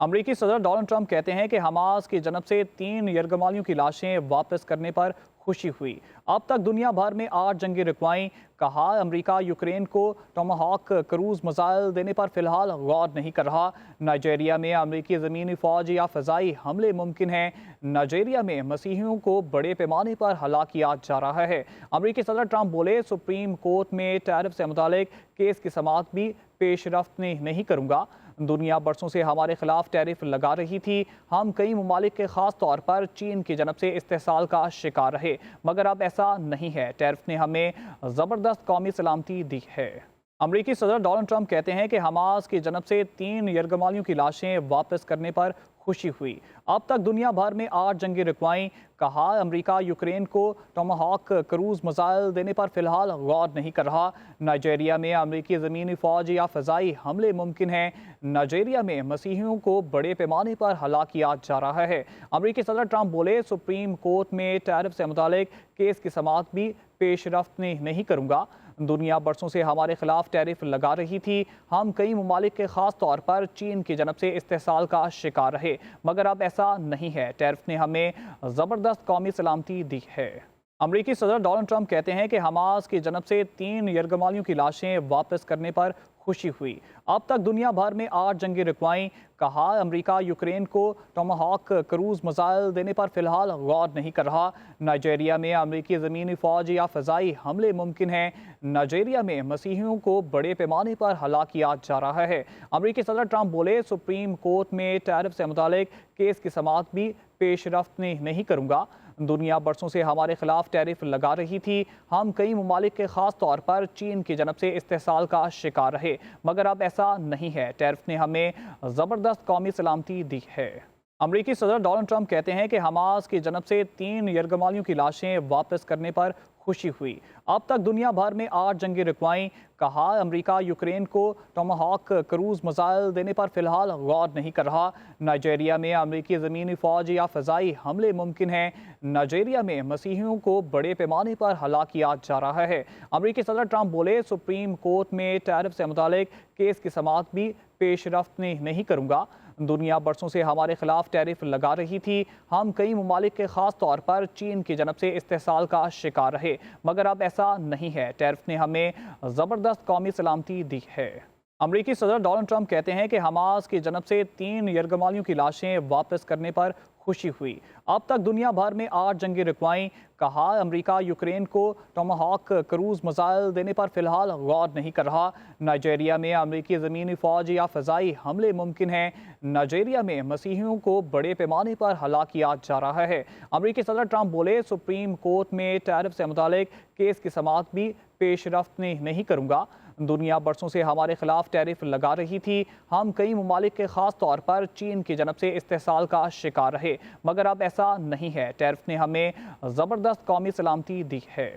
अमरीकी सदर Donald Trump कहते हैं कि हमास की जनब से 3 यरगमालियों की लाशें वापस करने पर खुशी हुई। अब तक दुनिया भर में 8 जंगी रुकवाई। कहा, अमरीका यूक्रेन को टोमाहॉक क्रूज मिसाइल देने पर फिलहाल गौर नहीं कर रहा। नाइजीरिया में अमरीकी ज़मीनी फ़ौज या फ़ज़ाई हमले मुमकिन हैं। नाइजीरिया में मसीहियों को बड़े पैमाने पर हलाक किया जा रहा है। अमरीकी सदर ट्रंप बोले, सुप्रीम कोर्ट में टैरिफ से मुतालिक केस की समाअत भी पेशरफ्त नहीं करूँगा। दुनिया बरसों से हमारे खिलाफ टैरिफ लगा रही थी। हम कई ममालिक के खास तौर पर चीन की जनब से इस्तेहसाल का शिकार रहे, मगर अब ऐसा नहीं है। टैरिफ ने हमें ज़बरदस्त कौमी सलामती दी है। अमरीकी सदर डोनाल्ड ट्रंप कहते हैं कि हमास की जनब से 3 यरगमालियों की लाशें वापस करने पर खुशी हुई। अब तक दुनिया भर में 8 जंगी रुकवाई। कहा, अमरीका यूक्रेन को टोमाहॉक क्रूज मिसाइल देने पर फिलहाल गौर नहीं कर रहा। नाइजीरिया में अमरीकी ज़मीनी फ़ौज या फ़ज़ाई हमले मुमकिन हैं। नाइजीरिया में मसीहियों को बड़े पैमाने पर हलाक किया जा रहा है। अमरीकी सदर ट्रंप बोले, सुप्रीम कोर्ट में टैरिफ से मुतालिक केस की समाअत भी पेशरफ्त नहीं करूँगा। दुनिया बरसों से हमारे खिलाफ टैरिफ लगा रही थी। हम कई ममालिक के खास तौर पर चीन की जनब से इस्तेहसाल का शिकार रहे, मगर अब ऐसा नहीं है। टैरिफ ने हमें ज़बरदस्त कौमी सलामती दी है। अमरीकी सदर डोनाल्ड ट्रंप कहते हैं कि हमास की जनब से 3 यरगमालियों की लाशें वापस करने पर खुशी हुई। अब तक दुनिया भर में 8 जंगी रुकवाई। कहा, अमरीका यूक्रेन को टोमाहॉक क्रूज मिसाइल देने पर फिलहाल गौर नहीं कर रहा। नाइजीरिया में अमरीकी ज़मीनी फ़ौज या फ़ज़ाई हमले मुमकिन हैं। नाइजीरिया में मसीहियों को बड़े पैमाने पर हलाक किया जा रहा है। अमरीकी सदर ट्रंप बोले, सुप्रीम कोर्ट में टैरिफ से मुतालिक केस की समाअत भी पेशरफ्त नहीं करूँगा। दुनिया बरसों से हमारे खिलाफ टैरिफ लगा रही थी। हम कई ममालिक के खास तौर पर चीन की जनब से इस्तेहसाल का शिकार रहे, मगर अब ऐसा नहीं है। टैरिफ ने हमें ज़बरदस्त कौमी सलामती दी है। अमरीकी सदर डोनाल्ड ट्रंप कहते हैं कि हमास की जनब से 3 यरगमालियों की लाशें वापस करने पर खुशी हुई। अब तक दुनिया भर में 8 जंगी रुकवाई। कहा, अमरीका यूक्रेन को टोमाहॉक क्रूज मिसाइल देने पर फिलहाल गौर नहीं कर रहा। नाइजीरिया में अमरीकी ज़मीनी फ़ौज या फ़ज़ाई हमले मुमकिन हैं। नाइजीरिया में मसीहियों को बड़े पैमाने पर हलाक किया जा रहा है। अमरीकी सदर ट्रंप बोले, सुप्रीम कोर्ट में टैरिफ से मुतालिक केस की समाअत भी पेशरफ्त नहीं करूँगा। दुनिया बरसों से हमारे खिलाफ टैरिफ लगा रही थी। हम कई ममालिक के खास तौर पर चीन की जनब से इस्तेहसाल का शिकार रहे, मगर अब ऐसा नहीं है। टैरिफ ने हमें ज़बरदस्त कौमी सलामती दी है। अमरीकी सदर डोनाल्ड ट्रंप कहते हैं कि हमास की जनब से 3 यरगमालियों की लाशें वापस करने पर खुशी हुई। अब तक दुनिया भर में 8 जंगी रुकवाई। कहा, अमरीका यूक्रेन को टोमाहॉक क्रूज मिसाइल देने पर फिलहाल गौर नहीं कर रहा। नाइजीरिया में अमरीकी ज़मीनी फ़ौज या फ़ज़ाई हमले मुमकिन हैं। नाइजीरिया में मसीहियों को बड़े पैमाने पर हलाक किया जा रहा है। अमरीकी सदर ट्रंप बोले, सुप्रीम कोर्ट में टैरिफ से मुतालिक केस की समाअत भी पेशरफ्त नहीं करूँगा। दुनिया बरसों से हमारे खिलाफ टैरिफ लगा रही थी। हम कई ममालिक के खास तौर पर चीन की जनब से इस्तेहसाल का शिकार रहे, मगर अब ऐसा नहीं है। टैरिफ ने हमें ज़बरदस्त कौमी सलामती दी है।